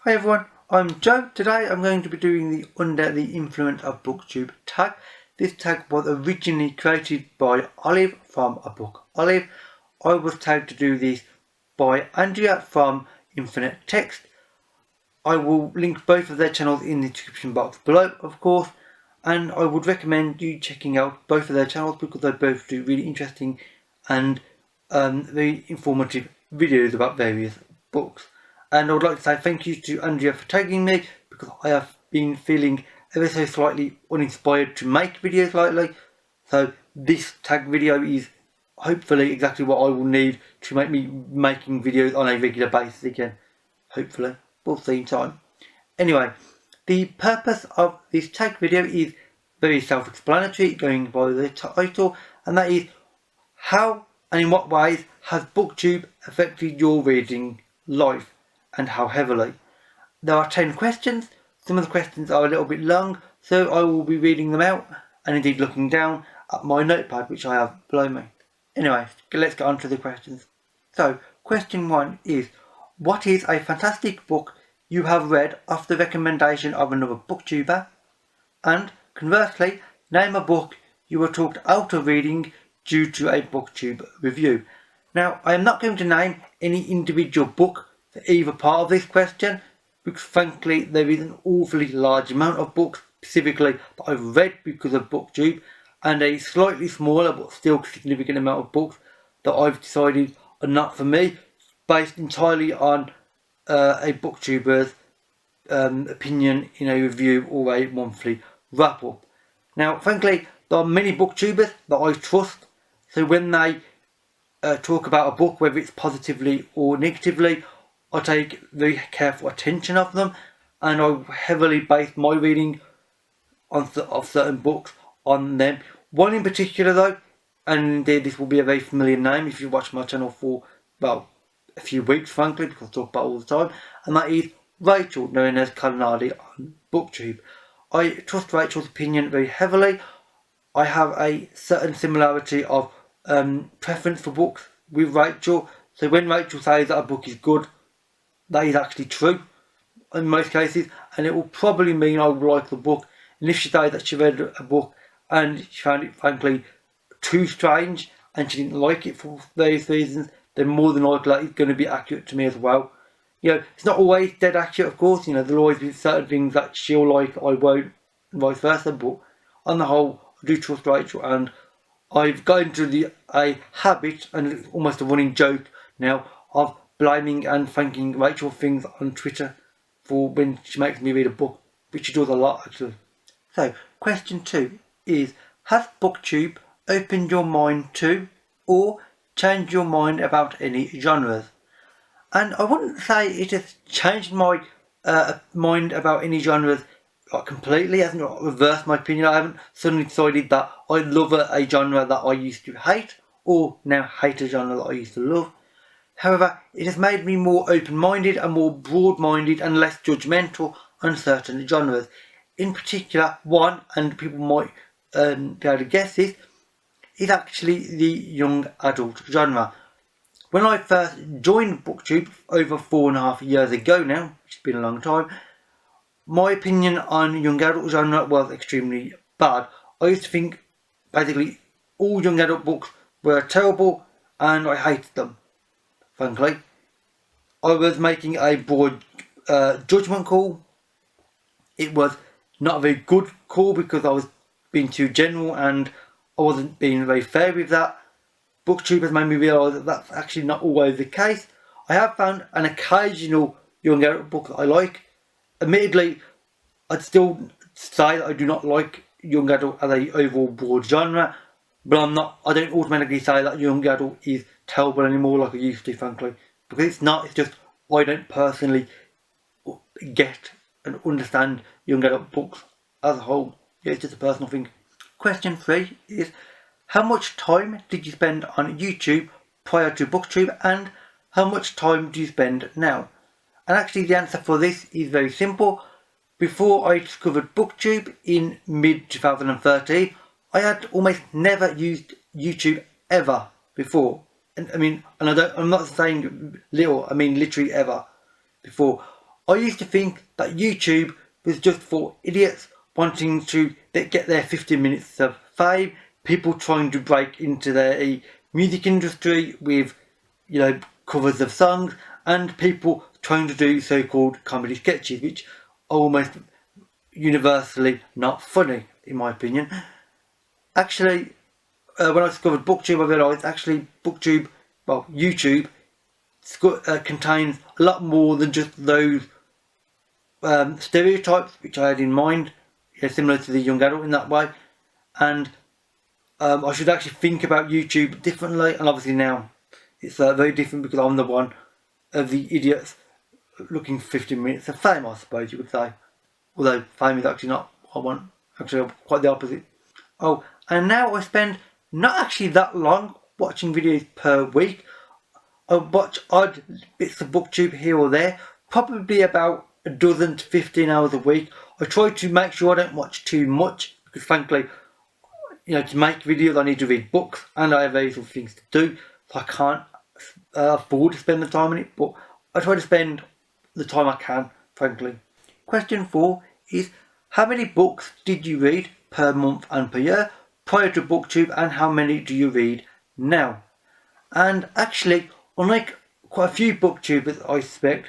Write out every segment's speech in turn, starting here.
Hi everyone, I'm Joe. Today I'm going to be doing the Under the Influence of Booktube tag. This tag was originally created by Olive from a book Olive. I was tagged to do this by Andrea from Infinite Text. I will link both of their channels in the description box below, of course, and I would recommend you checking out both of their channels because they both do really interesting and very informative videos about various books. And I would like to say thank you to Andrea for tagging me because I have been feeling ever so slightly uninspired to make videos lately. So this tag video is hopefully exactly what I will need to make me making videos on a regular basis again. Hopefully. We'll see in time. Anyway, the purpose of this tag video is very self-explanatory, going by the title, and that is how and in what ways has Booktube affected your reading life and how heavily. There are 10 questions. Some of the questions are a little bit long, so I will be reading them out and indeed looking down at my notepad which I have below me. Anyway, let's get on to the questions. So, question 1 is, what is a fantastic book you have read off the recommendation of another booktuber? And conversely, name a book you were talked out of reading due to a Booktube review. Now, I am not going to name any individual book for either part of this question because frankly there is an awfully large amount of books specifically that I've read because of Booktube and a slightly smaller but still significant amount of books that I've decided are not for me, based entirely on a booktuber's opinion in a review or a monthly wrap up. Now, frankly, there are many booktubers that I trust, so when they talk about a book, whether it's positively or negatively, I take very careful attention of them, and I heavily base my reading of certain books on them. One in particular, though, and indeed this will be a very familiar name if you watch my channel for, well, a few weeks, frankly, because I talk about it all the time, and that is Rachel, known as Culinary on Booktube. I trust Rachel's opinion very heavily. I have a certain similarity of preference for books with Rachel, so when Rachel says that a book is good, that is actually true in most cases, and it will probably mean I will like the book. And if she says that she read a book and she found it frankly too strange and she didn't like it for various reasons, then more than likely it's going to be accurate to me as well. You know, it's not always dead accurate, of course. You know, there'll always be certain things that she'll like, I won't, and vice versa. But on the whole, I do trust Rachel, and I've got into a habit, and it's almost a running joke now, of blaming and thanking Rachel for things on Twitter for when she makes me read a book, which she does a lot actually. So, question 2 is, has Booktube opened your mind to or changed your mind about any genres? And I wouldn't say it has changed my mind about any genres completely. It hasn't reversed my opinion. I haven't suddenly decided that I love a genre that I used to hate, or now hate a genre that I used to love. However, it has made me more open-minded and more broad-minded and less judgmental on certain genres. In particular, one, and people might be able to guess this, is actually the young adult genre. When I first joined Booktube over 4.5 years ago now, which has been a long time, my opinion on young adult genre was extremely bad. I used to think basically all young adult books were terrible and I hated them, frankly. I was making a broad judgment call. It was not a very good call because I was being too general and I wasn't being very fair with that. Booktube has made me realise that that's actually not always the case. I have found an occasional young adult book that I like. Admittedly, I'd still say that I do not like young adult as a overall broad genre, but I don't automatically say that young adult is terrible anymore like I used to, frankly. Because it's not, it's just I don't personally get and understand young adult books as a whole. Yeah, it's just a personal thing. Question 3 is, how much time did you spend on YouTube prior to Booktube, and how much time do you spend now? And actually the answer for this is very simple. Before I discovered Booktube in mid-2013, I had almost never used YouTube ever before. And I'm not saying little, I mean literally ever before. I used to think that YouTube was just for idiots wanting to get their 15 minutes of fame, people trying to break into the music industry with, covers of songs, and people trying to do so-called comedy sketches, which are almost universally not funny, in my opinion. Actually, when I discovered Booktube, I realised actually YouTube contains a lot more than just those stereotypes which I had in mind, similar to the young adult in that way, and I should actually think about YouTube differently. And obviously now it's very different because I'm the one of the idiots looking for 15 minutes of fame, I suppose you would say. Although fame is actually not what I want, actually quite the opposite. Oh, and now I spend not actually that long watching videos per week. I watch odd bits of Booktube here or there, probably about a dozen to 15 hours a week. I try to make sure I don't watch too much because frankly, to make videos I need to read books and I have various other things to do, so I can't afford to spend the time on it, but I try to spend the time I can, frankly. Question 4 is, how many books did you read per month and per year prior to Booktube, and how many do you read now? And actually, unlike quite a few Booktubers I suspect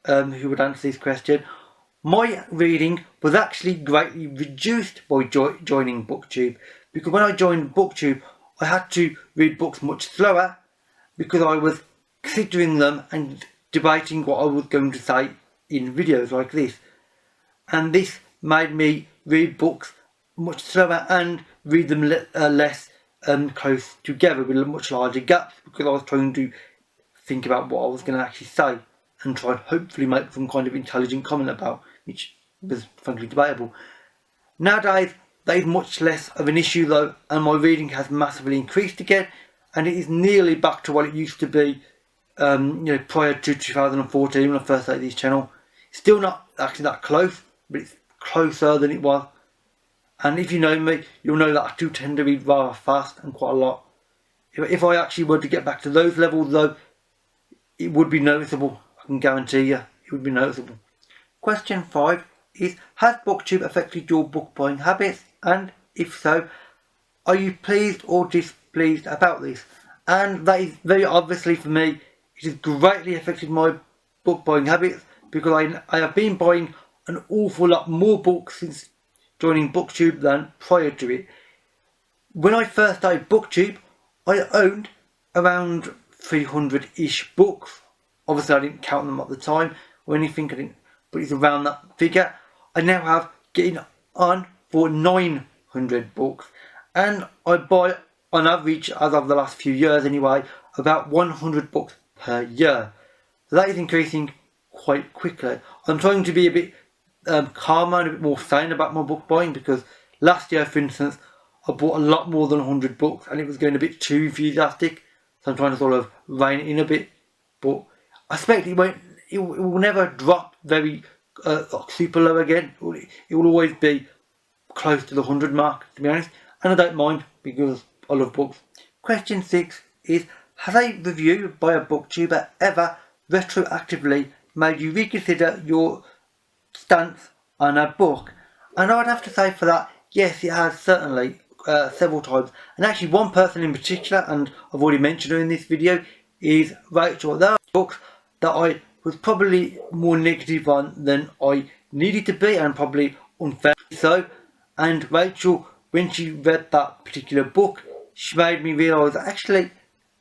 who would answer this question, my reading was actually greatly reduced by joining Booktube, because when I joined Booktube I had to read books much slower because I was considering them and debating what I was going to say in videos like this, and this made me read books much slower and read them less close together with much larger gaps, because I was trying to think about what I was going to actually say and try and hopefully make some kind of intelligent comment about, which was frankly debatable. Nowadays that is much less of an issue though, and my reading has massively increased again, and it is nearly back to what it used to be prior to 2014 when I first started this channel. Still not actually that close, but it's closer than it was. And if you know me, you'll know that I do tend to read rather fast and quite a lot. If I actually were to get back to those levels though, it would be noticeable. I can guarantee you, it would be noticeable. Question 5 is, has Booktube affected your book buying habits? And if so, are you pleased or displeased about this? And that is very obviously for me, it has greatly affected my book buying habits, because I have been buying an awful lot more books since joining Booktube than prior to it. When I first started Booktube, I owned around 300-ish books. Obviously I didn't count them at the time or anything, but it's around that figure. I now have getting on for 900 books, and I buy on average, as of the last few years anyway, about 100 books per year. So that is increasing quite quickly. I'm trying to be a bit calmer and a bit more sane about my book buying, because last year, for instance, I bought a lot more than 100 books and it was going a bit too enthusiastic, so I'm trying to sort of rein it in a bit. But I expect it will never drop very super low again. It will always be close to the 100 mark, to be honest, and I don't mind because I love books. Question 6 is, has a review by a booktuber ever retroactively made you reconsider your stance on a book? And I would have to say for that, yes, it has certainly several times. And actually one person in particular, and I've already mentioned her in this video, is Rachel. There are books that I was probably more negative on than I needed to be, and probably unfairly so. And Rachel, when she read that particular book, she made me realise that actually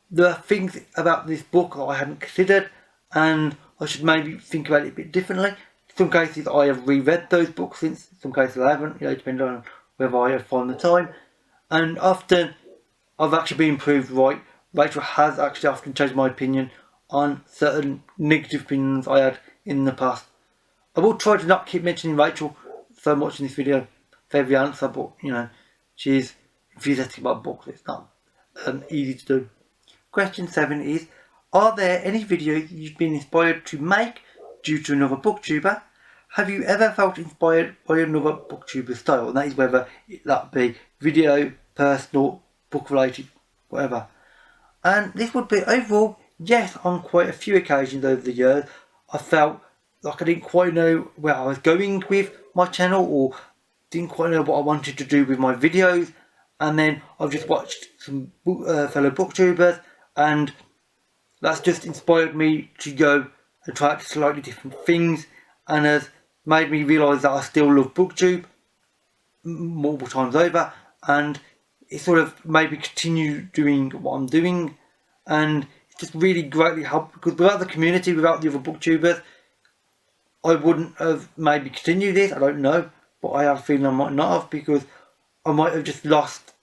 there are things about this book that I hadn't considered, and I should maybe think about it a bit differently. In some cases I have reread those books since, in some cases I haven't, depending on whether I have found the time. And often I've actually been proved right. Rachel has actually often changed my opinion on certain negative opinions I had in the past. I will try to not keep mentioning Rachel so much in this video for every answer, but she's enthusiastic about books. It's not easy to do. Question 7 is, are there any videos you've been inspired to make due to another booktuber? Have you ever felt inspired by another booktuber style? And that is whether that be video, personal, book related, whatever. And this would be overall, yes, on quite a few occasions over the years, I felt like I didn't quite know where I was going with my channel, or didn't quite know what I wanted to do with my videos. And then I've just watched some fellow booktubers, and that's just inspired me to go and try out slightly different things, and has made me realise that I still love Booktube multiple times over, and it sort of made me continue doing what I'm doing, and it's just really greatly helped, because without the community, without the other booktubers, I wouldn't have maybe continued this. I don't know, but I have a feeling I might not have, because I might have just lost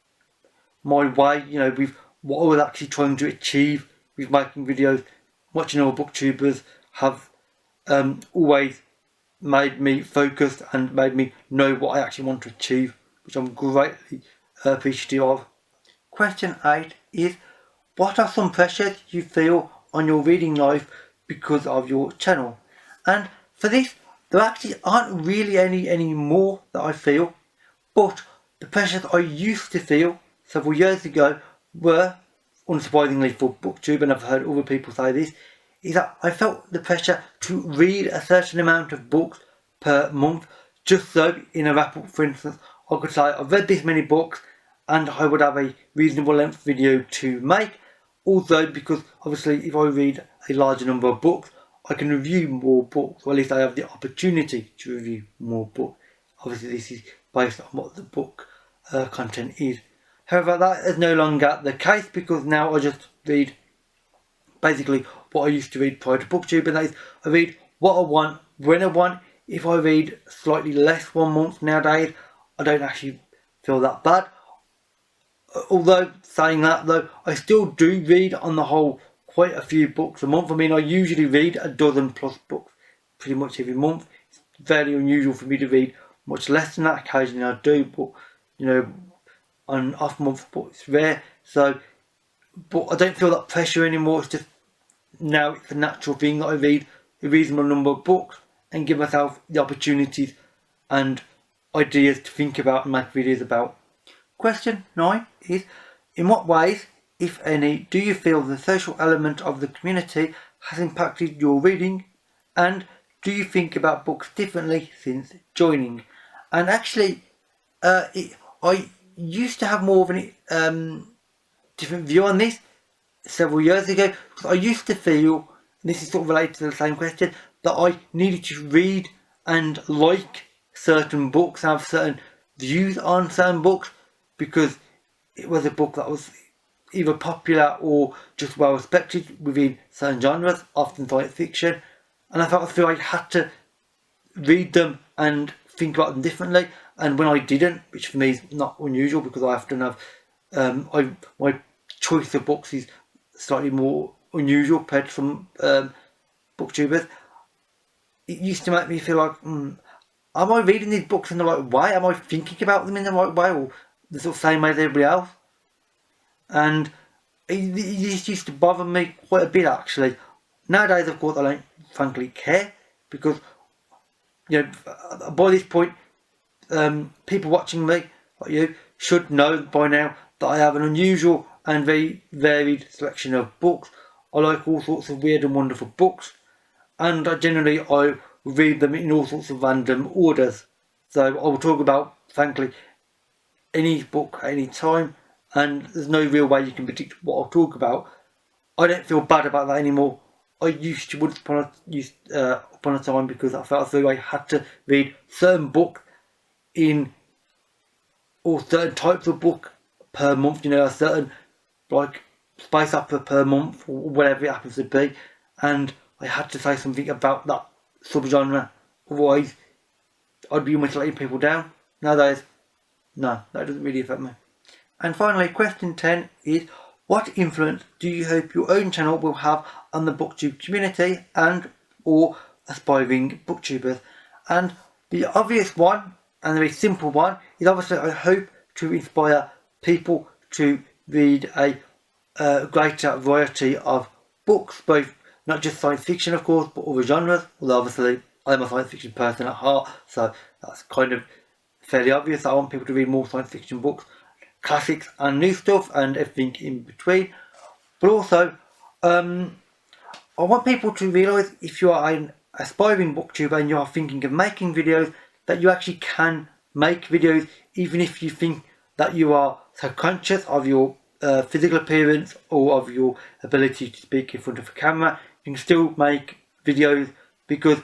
my way, with what I was actually trying to achieve with making videos. Watching other booktubers have always made me focused and made me know what I actually want to achieve, which I'm greatly appreciative of. Question 8 is, what are some pressures you feel on your reading life because of your channel? And for this, there actually aren't really any more that I feel, but the pressures I used to feel several years ago were, unsurprisingly for Booktube, and I've heard other people say this, is that I felt the pressure to read a certain amount of books per month, just so in a wrap up, for instance, I could say I've read this many books and I would have a reasonable length video to make. Also, because obviously if I read a larger number of books, I can review more books, or at least I have the opportunity to review more books. Obviously this is based on what the book content is. However, that is no longer the case, because now I just read basically what I used to read prior to Booktube, and that is I read what I want, when I want. If I read slightly less one month nowadays, I don't actually feel that bad. Although, saying that though, I still do read on the whole quite a few books a month. I mean, I usually read a dozen plus books pretty much every month. It's very unusual for me to read much less than that. Occasionally I do, but on off months, but it's rare. So, but I don't feel that pressure anymore. It's just now it's a natural thing that I read a reasonable number of books and give myself the opportunities and ideas to think about and make videos about. Question 9 is, in what ways, if any, do you feel the social element of the community has impacted your reading, and do you think about books differently since joining? And actually, I used to have more of a different view on this several years ago, because I used to feel, and this is sort of related to the same question, that I needed to read and like certain books, have certain views on certain books, because it was a book that was either popular or just well respected within certain genres, often science fiction, and I feel I had to read them and think about them differently. And when I didn't, which for me is not unusual, because I often have my choice of books is slightly more unusual compared to some booktubers, it used to make me feel like, am I reading these books in the right way? Am I thinking about them in the right way, or the sort of same way as everybody else? And it used to bother me quite a bit, actually. Nowadays, of course, I don't frankly care, because by this point, people watching me, like you, should know by now that I have an unusual and very varied selection of books. I like all sorts of weird and wonderful books, and I read them in all sorts of random orders. So I will talk about, frankly, any book at any time, and there's no real way you can predict what I'll talk about. I don't feel bad about that anymore. I used to once upon a time, because I felt as though I had to read certain books or certain types of book per month, a certain like space opera per month, or whatever it happens to be, and I had to say something about that subgenre, otherwise I'd be almost letting people down. Nowadays, no, that doesn't really affect me. And finally, question 10 is, what influence do you hope your own channel will have on the Booktube community and or aspiring booktubers? And the obvious one, and the very simple one, is obviously I hope to inspire people to read a greater variety of books, both not just science fiction, of course, but other genres. Although obviously I'm a science fiction person at heart, so that's kind of fairly obvious. I want people to read more science fiction books, classics and new stuff, and everything in between. But also, I want people to realise, if you are aspiring booktuber and you are thinking of making videos, that you actually can make videos even if you think that you are subconscious of your physical appearance or of your ability to speak in front of a camera. You can still make videos, because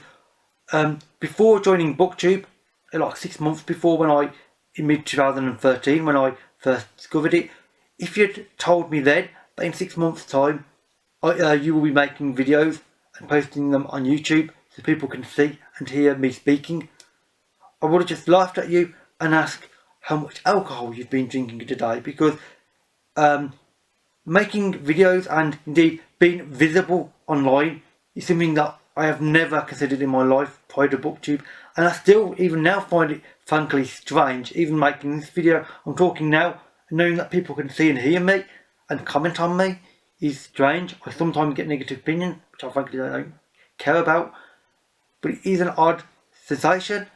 before joining Booktube, like 6 months before, in mid 2013 when I first discovered it, if you'd told me then that in 6 months time you will be making videos and posting them on YouTube so people can see and hear me speaking, I would have just laughed at you and asked how much alcohol you've been drinking today, because making videos and indeed being visible online is something that I have never considered in my life prior to Booktube, and I still even now find it frankly strange. Even making this video, I'm talking now, and knowing that people can see and hear me and comment on me is strange. I sometimes get negative opinion, which I frankly don't care about, but it is an odd sensation,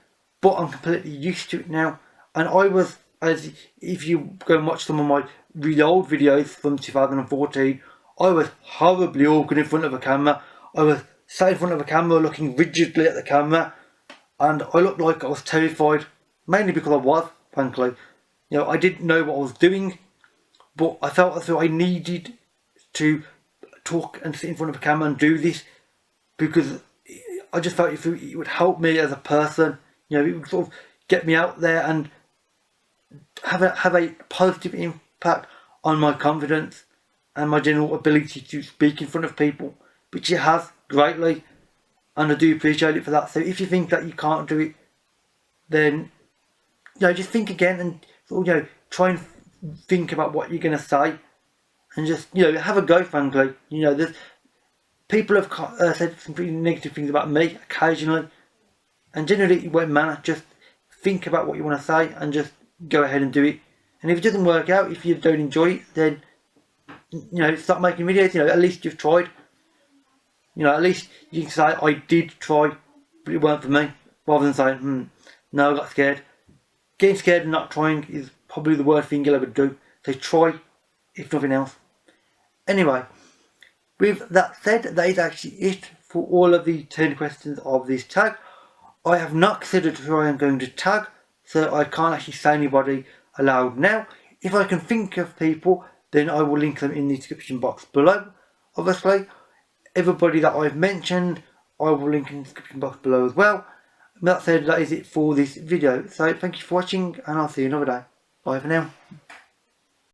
but I'm completely used to it now. And I was, as if you go and watch some of my really old videos from 2014, I was horribly awkward in front of a camera. I was sat in front of a camera looking rigidly at the camera, and I looked like I was terrified, mainly because I was, frankly. You know, I didn't know what I was doing, but I felt as though I needed to talk and sit in front of a camera and do this, because I just felt it would help me as a person. You know, it would sort of get me out there and have a positive impact on my confidence and my general ability to speak in front of people, which it has greatly, and I do appreciate it for that. So if you think that you can't do it, then just think again and try and think about what you're going to say, and just have a go. Frankly, there's people have said some pretty negative things about me occasionally, and generally it won't matter. Just think about what you want to say and just go ahead and do it. And if it doesn't work out, if you don't enjoy it, then stop making videos. At least you've tried. At least you can say I did try, but it weren't for me, rather than saying no, I got scared. Getting scared and not trying is probably the worst thing you'll ever do. So try, if nothing else. Anyway, with that said, that is actually it for all of the 10 questions of this tag. I have not considered who I am going to tag, so I can't actually say anybody aloud now. If I can think of people, then I will link them in the description box below. Obviously, everybody that I've mentioned, I will link in the description box below as well. And that said, that is it for this video. So thank you for watching, and I'll see you another day. Bye for now.